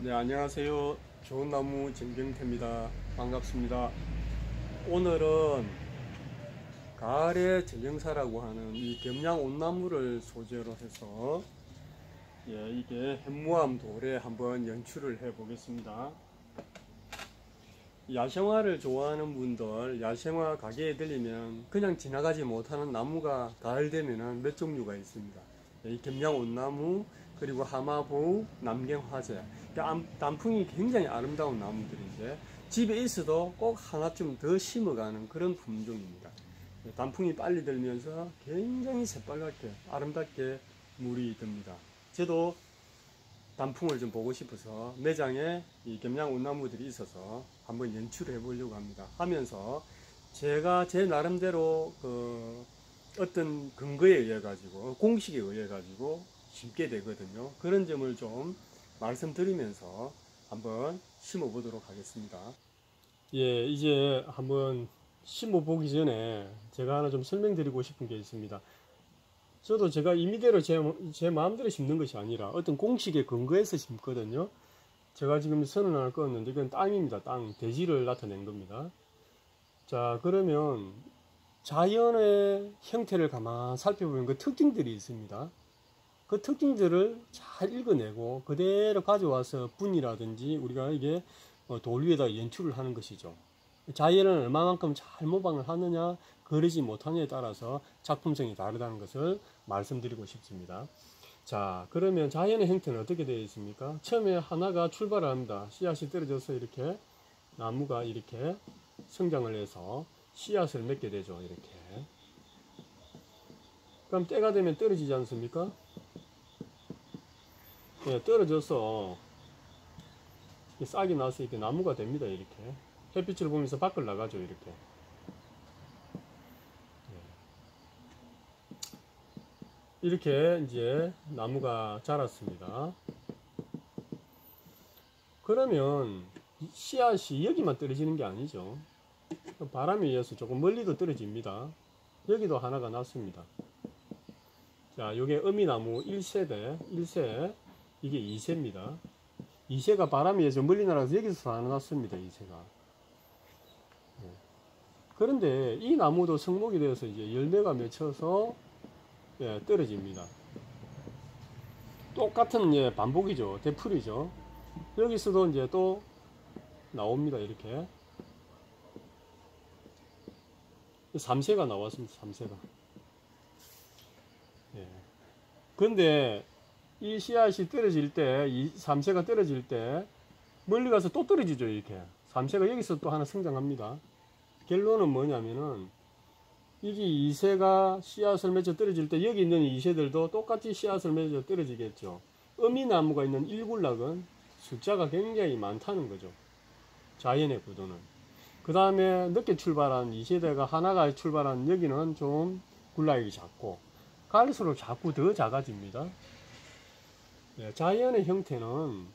네, 안녕하세요. 좋은 나무 정경태입니다. 반갑습니다. 오늘은 가을의 전령사라고 하는 이 겸양 온나무를 소재로 해서 이게 현무암 돌에 한번 연출을 해 보겠습니다. 야생화를 좋아하는 분들, 야생화 가게에 들리면 그냥 지나가지 못하는 나무가 가을 되면은 몇 종류가 있습니다. 이 겸양 온나무, 그리고 하마보우, 남경화재. 단풍이 굉장히 아름다운 나무들인데 집에 있어도 꼭 하나쯤 더 심어가는 그런 품종입니다. 단풍이 빨리 들면서 굉장히 새빨갛게 아름답게 물이 듭니다. 저도 단풍을 좀 보고 싶어서 매장에 이 겸양 온나무들이 있어서 한번 연출을 해보려고 합니다. 하면서 제가 제 나름대로 어떤 근거에 의해 가지고 공식에 의해 가지고 심게 되거든요. 그런 점을 좀 말씀드리면서 한번 심어 보도록 하겠습니다. 예, 이제 한번 심어 보기 전에 제가 하나 좀 설명드리고 싶은 게 있습니다. 저도 제가 임의대로 제 마음대로 심는 것이 아니라 어떤 공식에 근거해서 심거든요. 제가 지금 선을 하나 그었는데 이건 땅입니다. 땅, 대지를 나타낸 겁니다. 자, 그러면 자연의 형태를 가만 살펴보면 그 특징들이 있습니다. 그 특징들을 잘 읽어내고 그대로 가져와서 분이라든지 우리가 이게 돌 위에다 연출을 하는 것이죠. 자연을 얼마만큼 잘 모방을 하느냐 그러지 못하느냐에 따라서 작품성이 다르다는 것을 말씀드리고 싶습니다. 자, 그러면 자연의 형태는 어떻게 되어 있습니까? 처음에 하나가 출발을 합니다. 씨앗이 떨어져서 이렇게 나무가 이렇게 성장을 해서 씨앗을 맺게 되죠. 이렇게. 그럼 때가 되면 떨어지지 않습니까? 예, 떨어져서 싹이 나서 이렇게 나무가 됩니다. 이렇게. 햇빛을 보면서 밖을 나가죠. 이렇게. 이렇게 이제 나무가 자랐습니다. 그러면 씨앗이 여기만 떨어지는 게 아니죠. 바람에 의해서 조금 멀리도 떨어집니다. 여기도 하나가 났습니다. 자, 요게 어미나무 1세대, 1세, 이게 2세입니다. 2세가 바람에 의해서 멀리 날아가서 여기서 하나 났습니다. 2세가. 그런데 이 나무도 성목이 되어서 이제 열매가 맺혀서 떨어집니다. 똑같은 반복이죠. 되풀이죠. 여기서도 이제 또 나옵니다. 이렇게 3세가 나왔습니다. 3세가. 그런데 이 씨앗이 떨어질 때, 이 3세가 떨어질 때 멀리 가서 또 떨어지죠. 이렇게 3세가 여기서 또 하나 성장합니다. 결론은 뭐냐면은 이게 2세가 씨앗을 맺어 떨어질 때 여기 있는 2세들도 똑같이 씨앗을 맺어 떨어지겠죠. 어미나무가 있는 일군락은 숫자가 굉장히 많다는 거죠. 자연의 구도는. 그 다음에 늦게 출발한 2세대가 하나가 출발한 여기는 좀 군락이 작고 갈수록 자꾸 더 작아집니다. 자연의 형태는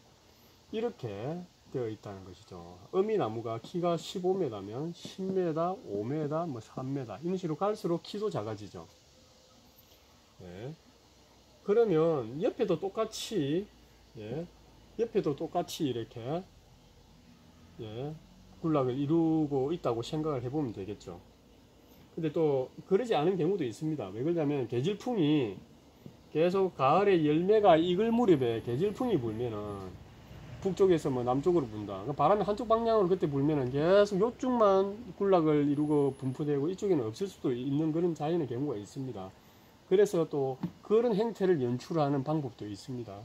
이렇게 되어 있다는 것이죠. 어미나무가 키가 15m면 10m, 5m, 뭐 3m 이런 식으로 갈수록 키도 작아지죠. 그러면 옆에도 똑같이 이렇게 군락을 이루고 있다고 생각을 해보면 되겠죠. 근데 또 그러지 않은 경우도 있습니다. 왜 그러냐면 계질풍이 계속 가을에 열매가 익을 무렵에 계질풍이 불면은 북쪽에서 뭐 남쪽으로 분다. 바람이 한쪽 방향으로 그때 불면은 계속 요쪽만 군락을 이루고 분포되고 이쪽에는 없을 수도 있는 그런 자연의 경우가 있습니다. 그래서 또 그런 행태를 연출하는 방법도 있습니다.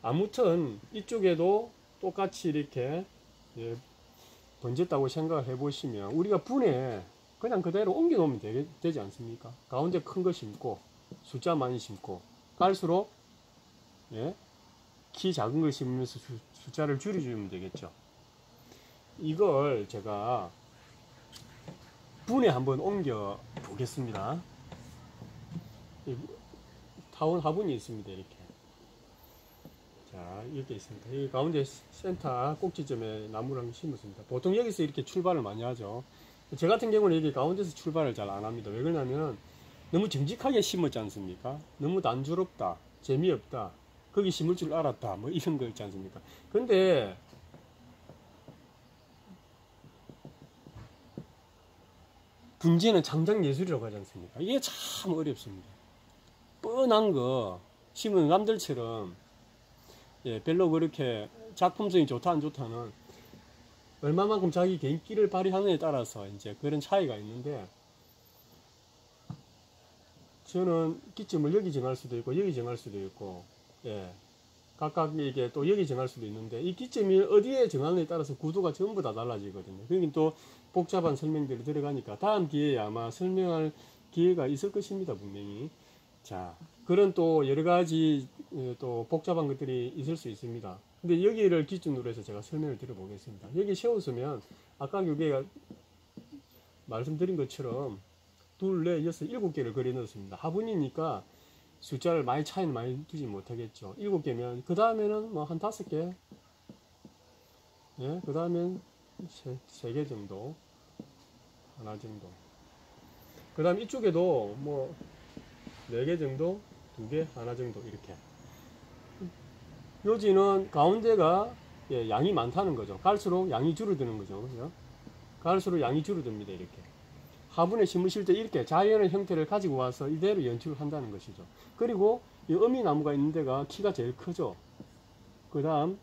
아무튼 이쪽에도 똑같이 이렇게 번졌다고 생각을 해보시면 우리가 분에 그냥 그대로 옮겨 놓으면 되지 않습니까? 가운데 큰 거 심고 숫자 많이 심고 갈수록 키 작은 걸 심으면서 숫자를 줄여주면 되겠죠. 이걸 제가 분에 한번 옮겨 보겠습니다. 타원 화분이 있습니다. 이렇게. 자, 이렇게 있습니다. 이 가운데 센터 꼭지점에 나무를 심었습니다. 보통 여기서 이렇게 출발을 많이 하죠. 저 같은 경우는 여기 가운데서 출발을 잘 안 합니다. 왜 그러냐면 너무 정직하게 심었지 않습니까? 너무 단조롭다, 재미없다. 거기 심을 줄 알았다. 뭐 이런 거 있지 않습니까? 근데 분재는 창작 예술이라고 하지 않습니까? 이게 참 어렵습니다. 뻔한 거 심은 남들처럼 예, 별로 그렇게 작품성이 좋다 안 좋다는 얼마만큼 자기 개인 끼를 발휘하느냐에 따라서 이제 그런 차이가 있는데, 저는 기점을 여기 정할 수도 있고 여기 정할 수도 있고, 예, 각각 이게 또 여기 정할 수도 있는데, 이 기점이 어디에 정하느냐에 따라서 구도가 전부 다 달라지거든요. 그러긴 또 복잡한 설명들이 들어가니까 다음 기회에 아마 설명할 기회가 있을 것입니다, 분명히. 자, 그런 또 여러 가지 또 복잡한 것들이 있을 수 있습니다. 근데 여기를 기준으로 해서 제가 설명을 드려보겠습니다. 여기 세웠으면 아까 여기가 말씀드린 것처럼 둘, 넷, 여섯, 일곱 개를 그려 넣었습니다. 화분이니까 숫자를 많이 차이는 많이 두지 못하겠죠. 일곱 개면 그 다음에는 뭐 한 다섯 개, 예, 그 다음엔 세 개 정도, 하나 정도. 그 다음 이쪽에도 뭐 네 개 정도, 두 개, 하나 정도 이렇게. 요지는 가운데가 예, 양이 많다는 거죠. 갈수록 양이 줄어드는 거죠. 그죠? 갈수록 양이 줄어듭니다. 이렇게. 화분에 심으실 때 이렇게 자연의 형태를 가지고 와서 이대로 연출을 한다는 것이죠. 그리고 이 어미나무가 있는 데가 키가 제일 크죠. 그 다음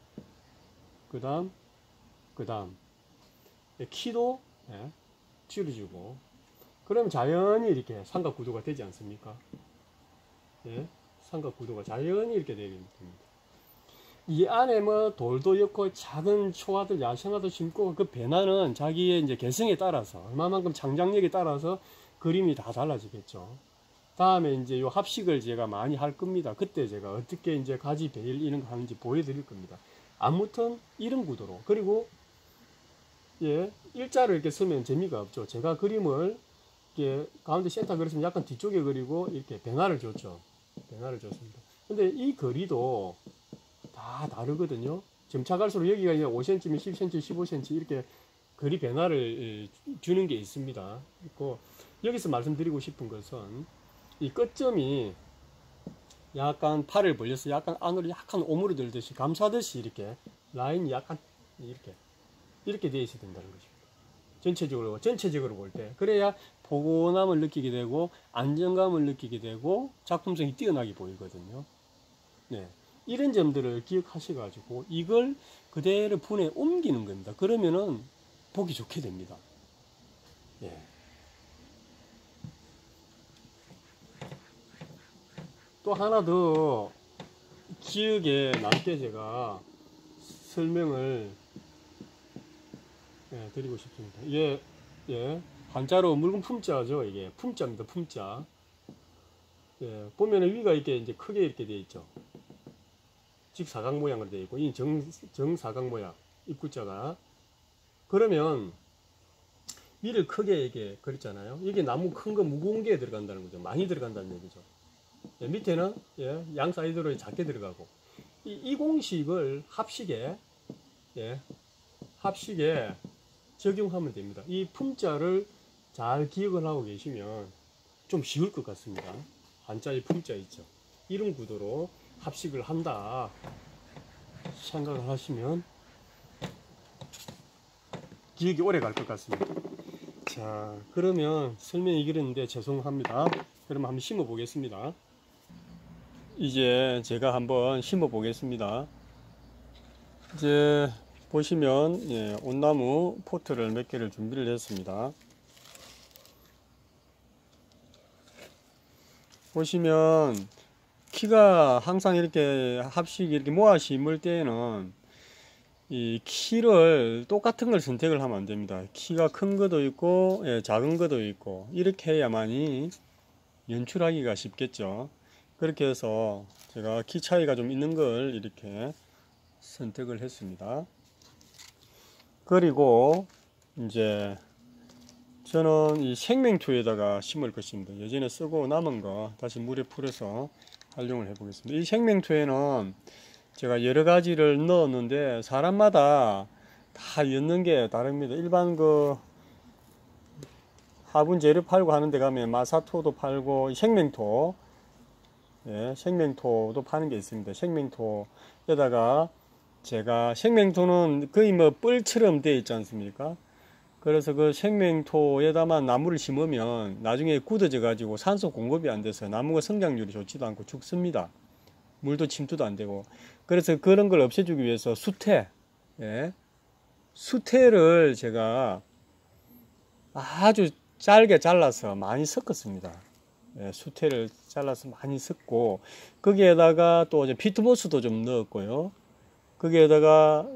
키도 예, 줄여주고, 그러면 자연히 이렇게 삼각구도가 되지 않습니까? 예, 삼각구도가 자연히 이렇게 되게 됩니다. 이 안에 뭐 돌도 있고 작은 초화들, 야생화도 심고, 그 변화는 자기의 이제 개성에 따라서, 얼마만큼 창작력에 따라서 그림이 다 달라지겠죠. 다음에 이제 요 합식을 제가 많이 할 겁니다. 그때 제가 어떻게 이제 가지 베일 이런 거 하는지 보여드릴 겁니다. 아무튼 이런 구도로. 그리고 예, 일자를 이렇게 쓰면 재미가 없죠. 제가 그림을 이렇게 가운데 센터 그렸으면 약간 뒤쪽에 그리고 이렇게 변화를 줬죠. 변화를 줬습니다. 근데 이 거리도 다 다르거든요. 점차 갈수록 여기가 이제 5cm, 10cm, 15cm 이렇게 거리 변화를 주는 게 있습니다. 있고, 여기서 말씀드리고 싶은 것은 이 끝점이 약간 팔을 벌려서 약간 안으로 약간 오므려들듯이 감싸듯이 이렇게 라인이 약간 이렇게 되어 있어야 된다는 것입니다. 전체적으로 볼 때. 그래야 포근함을 느끼게 되고 안정감을 느끼게 되고 작품성이 뛰어나게 보이거든요. 네. 이런 점들을 기억하셔가지고 이걸 그대로 분에 옮기는 겁니다. 그러면은 보기 좋게 됩니다. 예. 또 하나 더 기억에 남게 제가 설명을 드리고 싶습니다. 이게 한자로 묽은 품자죠. 이게 품자입니다. 품자. 예, 보면은 위가 이렇게 이제 크게 이렇게 되어 있죠. 직사각 모양으로 되어 있고, 이 정사각 모양, 입구자가. 그러면 위를 크게 이렇게 그렸잖아요. 이게 나무 큰 거 무거운 게 들어간다는 거죠. 많이 들어간다는 얘기죠. 예, 밑에는 양 사이드로 작게 들어가고, 이 공식을 합식에 적용하면 됩니다. 이 품자를 잘 기억을 하고 계시면 좀 쉬울 것 같습니다. 한자의 품자 있죠. 이런 구도로 합식을 한다 생각을 하시면 기억이 오래 갈 것 같습니다. 자, 그러면 설명이 길었는데 죄송합니다. 그러면 한번 심어 보겠습니다. 이제 제가 한번 심어 보겠습니다. 이제 보시면 온나무 포트를 몇 개를 준비를 했습니다. 보시면 키가 항상 이렇게 합식 이렇게 모아 심을 때에는 이 키를 똑같은 걸 선택을 하면 안 됩니다. 키가 큰 것도 있고 작은 것도 있고, 이렇게 해야만이 연출하기가 쉽겠죠. 그렇게 해서 제가 키 차이가 좀 있는 걸 이렇게 선택을 했습니다. 그리고 이제 저는 이 생명토에다가 심을 것입니다. 예전에 쓰고 남은 거 다시 물에 풀어서 활용을 해 보겠습니다. 이 생명토에는 제가 여러 가지를 넣었는데 사람마다 다 넣는 게 다릅니다. 일반 그 화분 재료 팔고 하는 데 가면 마사토도 팔고 생명토 예, 생명토도 파는 게 있습니다. 생명토에다가 제가 생명토는 거의 뭐 뿔처럼 되어 있지 않습니까? 그래서 그 생명토에다만 나무를 심으면 나중에 굳어져 가지고 산소 공급이 안 돼서 나무가 성장률이 좋지도 않고 죽습니다. 물도 침투도 안 되고. 그래서 그런 걸 없애주기 위해서 수태, 예, 수태를 제가 아주 짧게 잘라서 많이 섞었습니다. 예, 수태를 잘라서 많이 섞고 거기에다가 또 이제 피트모스도 좀 넣었고요. 거기에다가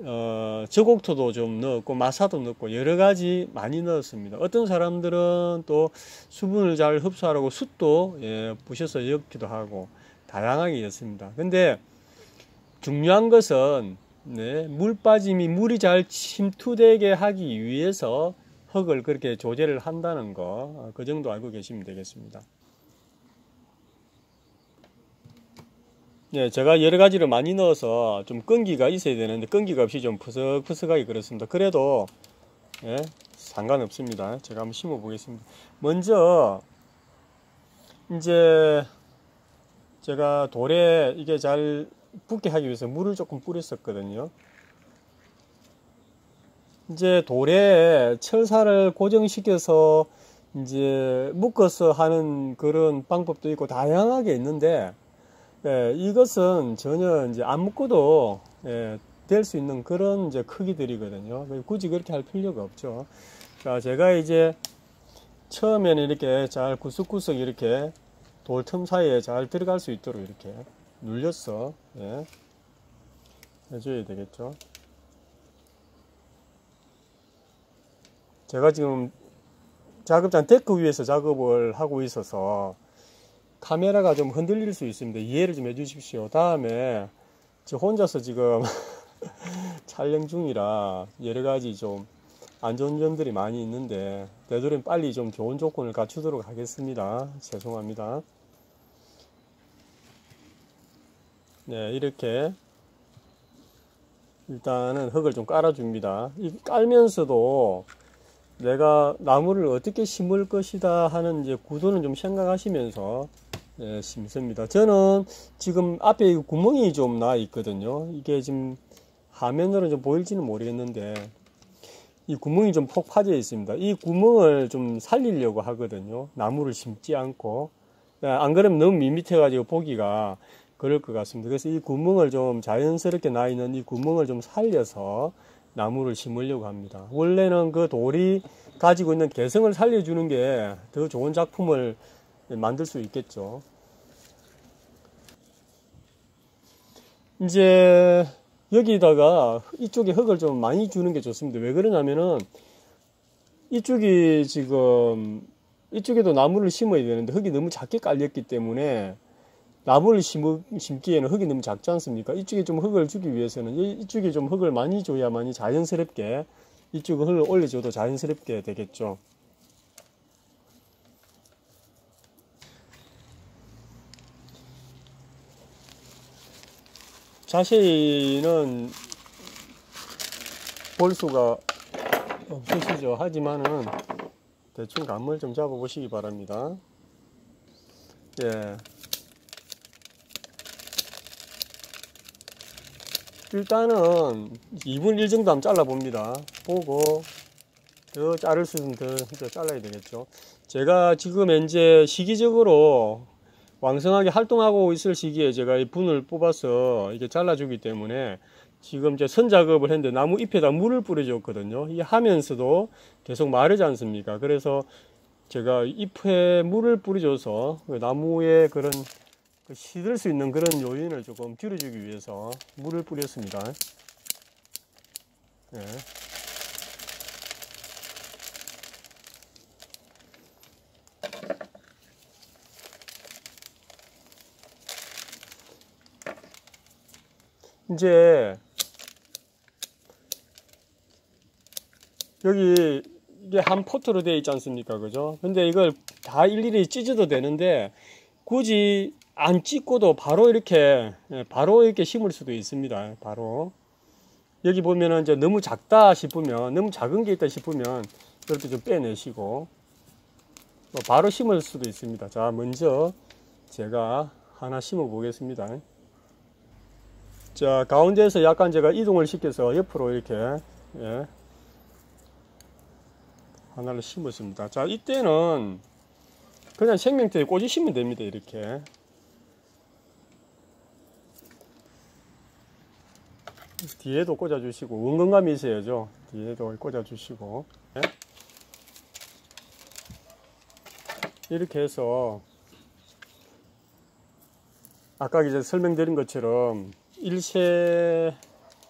저곡토도 좀 넣었고 마사도 넣었고 여러 가지 많이 넣었습니다. 어떤 사람들은 또 수분을 잘 흡수하라고 숯도 예, 부셔서 엮기도 하고 다양하게 였습니다. 근데 중요한 것은 네, 물 빠짐이 물이 잘 침투되게 하기 위해서 흙을 그렇게 조제를 한다는 거, 그 정도 알고 계시면 되겠습니다. 예, 제가 여러 가지를 많이 넣어서 좀 끈기가 있어야 되는데 끈기가 없이 좀 푸석푸석하게 그렇습니다. 그래도 예, 상관없습니다. 제가 한번 심어 보겠습니다. 먼저 이제 제가 돌에 이게 잘 붙게 하기 위해서 물을 조금 뿌렸었거든요. 이제 돌에 철사를 고정시켜서 이제 묶어서 하는 그런 방법도 있고 다양하게 있는데 예, 이것은 전혀 이제 안 묶어도 예, 될 수 있는 그런 이제 크기들이거든요. 굳이 그렇게 할 필요가 없죠. 자, 제가 이제 처음에는 이렇게 잘 구석구석 이렇게 돌 틈 사이에 잘 들어갈 수 있도록 이렇게 눌려서 예, 해줘야 되겠죠. 제가 지금 작업장 데크 위에서 작업을 하고 있어서 카메라가 좀 흔들릴 수 있습니다. 이해를 좀 해주십시오. 다음에 저 혼자서 지금 촬영 중이라 여러 가지 좀 안 좋은 점들이 많이 있는데 되도록 빨리 좀 좋은 조건을 갖추도록 하겠습니다. 죄송합니다. 네, 이렇게 일단은 흙을 좀 깔아줍니다. 깔면서도 내가 나무를 어떻게 심을 것이다 하는 이제 구도는 좀 생각하시면서 예, 심습니다. 저는 지금 앞에 구멍이 좀 나 있거든요. 이게 지금 화면으로 좀 보일지는 모르겠는데 이 구멍이 좀 폭 파져 있습니다. 이 구멍을 좀 살리려고 하거든요. 나무를 심지 않고. 안 그러면 너무 밋밋해가지고 보기가 그럴 것 같습니다. 그래서 이 구멍을 좀 자연스럽게 나 있는 이 구멍을 좀 살려서 나무를 심으려고 합니다. 원래는 그 돌이 가지고 있는 개성을 살려주는 게 더 좋은 작품을 만들 수 있겠죠. 이제 여기다가 이쪽에 흙을 좀 많이 주는 게 좋습니다. 왜 그러냐면은 이쪽이 지금 이쪽에도 나무를 심어야 되는데 흙이 너무 작게 깔렸기 때문에 나무를 심기에는 흙이 너무 작지 않습니까? 이쪽에 좀 흙을 주기 위해서는 이쪽에 좀 흙을 많이 줘야만이 자연스럽게 이쪽에 흙을 올려줘도 자연스럽게 되겠죠. 자세히는 볼 수가 없으시죠. 하지만은 대충 감을 좀 잡아 보시기 바랍니다. 예. 일단은 2분 1 정도 한번 잘라 봅니다. 보고 더 자를 수 있으면 더 잘라야 되겠죠. 제가 지금 현재 시기적으로 왕성하게 활동하고 있을 시기에 제가 이 분을 뽑아서 이게 잘라주기 때문에 지금 이제 선 작업을 했는데 나무 잎에다 물을 뿌려줬거든요. 이 하면서도 계속 마르지 않습니까? 그래서 제가 잎에 물을 뿌려줘서 나무에 그런 시들 수 있는 그런 요인을 조금 줄여주기 위해서 물을 뿌렸습니다. 네. 이제 여기 이게 한 포트로 되어 있지 않습니까? 그죠? 근데 이걸 다 일일이 찢어도 되는데 굳이 안 찢고도 바로 이렇게 심을 수도 있습니다. 바로 여기 보면은 이제 너무 작다 싶으면 너무 작은 게 있다 싶으면 이렇게 좀 빼내시고 바로 심을 수도 있습니다. 자, 먼저 제가 하나 심어 보겠습니다. 자, 가운데에서 약간 제가 이동을 시켜서 옆으로 이렇게, 예, 하나를 심었습니다. 자, 이때는 그냥 생명대에 꽂으시면 됩니다. 이렇게. 뒤에도 꽂아주시고, 원근감이 있어야죠. 뒤에도 꽂아주시고. 예? 이렇게 해서, 아까 이제 설명드린 것처럼, 일세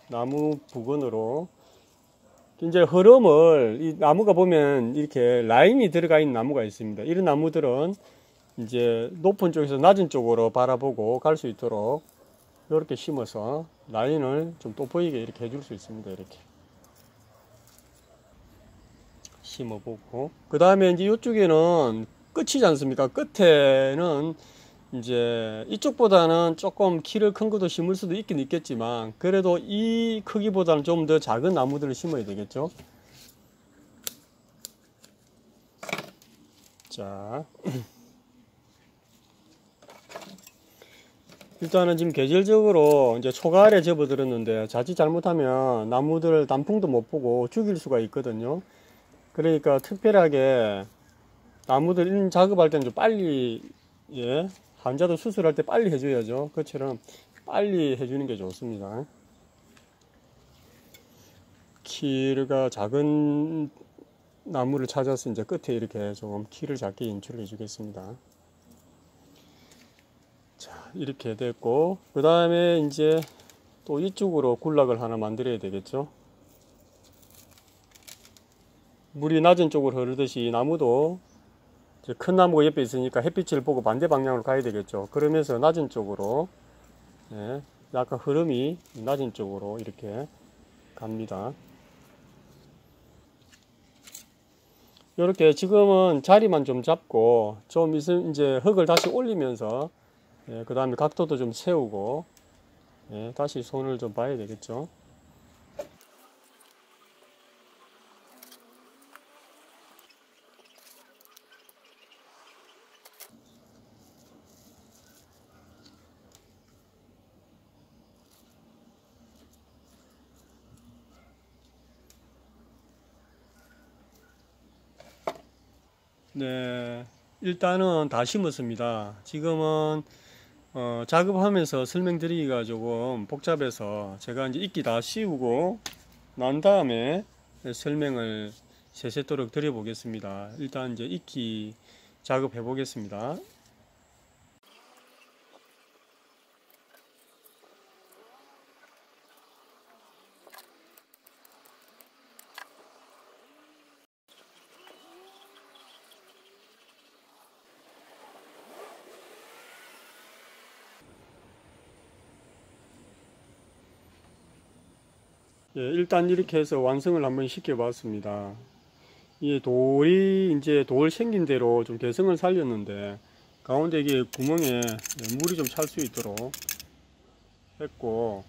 나무 부근으로, 이제 흐름을, 이 나무가 보면 이렇게 라인이 들어가 있는 나무가 있습니다. 이런 나무들은 이제 높은 쪽에서 낮은 쪽으로 바라보고 갈 수 있도록 이렇게 심어서 라인을 좀 돋보이게 이렇게 해줄 수 있습니다. 이렇게 심어보고, 그 다음에 이제 이쪽에는 끝이지 않습니까? 끝에는 이제 이쪽보다는 조금 키를 큰 것도 심을 수도 있긴 있겠지만, 그래도 이 크기보다는 좀 더 작은 나무들을 심어야 되겠죠. 자, 일단은 지금 계절적으로 이제 초가을에 접어들었는데, 자칫 잘못하면 나무들 단풍도 못 보고 죽일 수가 있거든요. 그러니까 특별하게 나무들 이런 작업할 때는 좀 빨리, 예, 환자도 수술할 때 빨리 해줘야죠. 그처럼 빨리 해주는 게 좋습니다. 키가 작은 나무를 찾아서 이제 끝에 이렇게 조금 키를 작게 인출해 주겠습니다. 자, 이렇게 됐고, 그 다음에 이제 또 이쪽으로 군락을 하나 만들어야 되겠죠. 물이 낮은 쪽으로 흐르듯이 나무도 큰 나무가 옆에 있으니까 햇빛을 보고 반대 방향으로 가야 되겠죠. 그러면서 낮은 쪽으로, 예, 약간 흐름이 낮은 쪽으로 이렇게 갑니다. 이렇게 지금은 자리만 좀 잡고 좀 있으면 이제 흙을 다시 올리면서, 예, 그 다음에 각도도 좀 세우고, 예, 다시 손을 좀 봐야 되겠죠. 네, 일단은 다 심었습니다. 지금은 작업하면서 설명드리기가 조금 복잡해서 제가 이제 이끼 다 씌우고 난 다음에 설명을 세세토록 드려보겠습니다. 일단 이제 이끼 작업해 보겠습니다. 예, 일단 이렇게 해서 완성을 한번 시켜 봤습니다. 이 돌이 이제 돌 생긴 대로 좀 개성을 살렸는데, 가운데 이게 구멍에 물이 좀 찰 수 있도록 했고,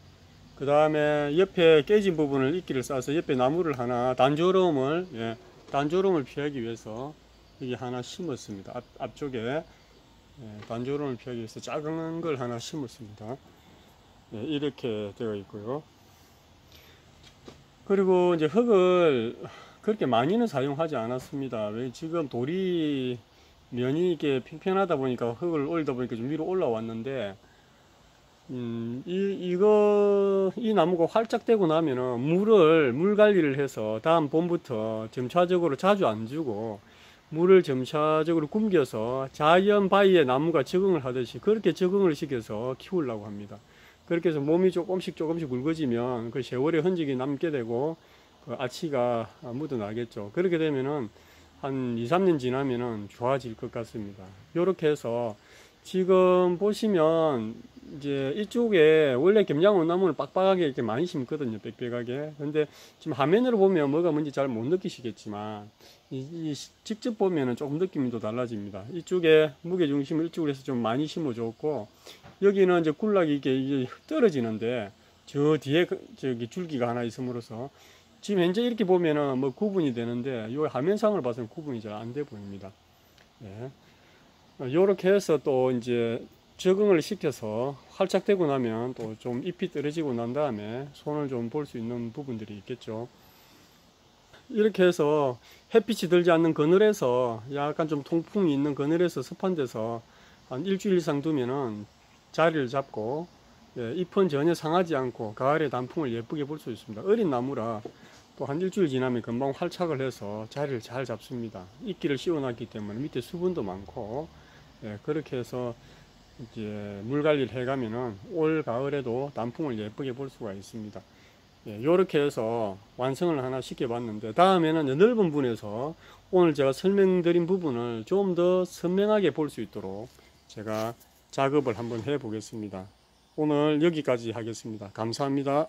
그 다음에 옆에 깨진 부분을 이끼를 싸서 옆에 나무를 하나 단조로움을, 예, 단조로움을 피하기 위해서 여기 하나 심었습니다. 앞쪽에, 예, 단조로움을 피하기 위해서 작은 걸 하나 심었습니다. 예, 이렇게 되어 있고요. 그리고 이제 흙을 그렇게 많이는 사용하지 않았습니다. 왜 지금 돌이 면이 이게 평평하다 보니까 흙을 올리다 보니까 좀 위로 올라왔는데, 이 나무가 활짝 되고 나면은 물 관리를 해서 다음 봄부터 점차적으로 자주 안 주고 물을 점차적으로 굶겨서 자연 바위에 나무가 적응을 하듯이 그렇게 적응을 시켜서 키우려고 합니다. 그렇게 해서 몸이 조금씩 굵어지면 그 세월의 흔적이 남게 되고 그 아치가 묻어나겠죠. 그렇게 되면은 한 2, 3년 지나면은 좋아질 것 같습니다. 이렇게 해서 지금 보시면 이제 이쪽에 원래 gem양온나무는 빡빡하게 이렇게 많이 심거든요. 빽빽하게. 근데 지금 화면으로 보면 뭐가 뭔지 잘 못 느끼시겠지만 직접 보면은 조금 느낌이 또 달라집니다. 이쪽에 무게중심을 이쪽으로 해서 좀 많이 심어줬고, 여기는 이제 군락이 이게 떨어지는데 저 뒤에 저기 줄기가 하나 있음으로써 지금 현재 이렇게 보면은 뭐 구분이 되는데 이 화면상으로 봐서는 구분이 잘 안 돼 보입니다. 예. 요렇게 해서 또 이제 적응을 시켜서 활착되고 나면 또 좀 잎이 떨어지고 난 다음에 손을 좀 볼 수 있는 부분들이 있겠죠. 이렇게 해서 햇빛이 들지 않는 그늘에서 약간 좀 통풍이 있는 그늘에서 습한 데서 한 일주일 이상 두면은 자리를 잡고, 예, 잎은 전혀 상하지 않고 가을에 단풍을 예쁘게 볼 수 있습니다. 어린 나무라 또 한 일주일 지나면 금방 활착을 해서 자리를 잘 잡습니다. 이끼를 씌워놨기 때문에 밑에 수분도 많고, 예, 그렇게 해서 이제 물 관리를 해가면은 올 가을에도 단풍을 예쁘게 볼 수가 있습니다. 예, 요렇게 해서 완성을 하나 시켜봤는데, 다음에는 넓은 분에서 오늘 제가 설명드린 부분을 좀 더 선명하게 볼 수 있도록 제가 작업을 한번 해 보겠습니다. 오늘 여기까지 하겠습니다. 감사합니다.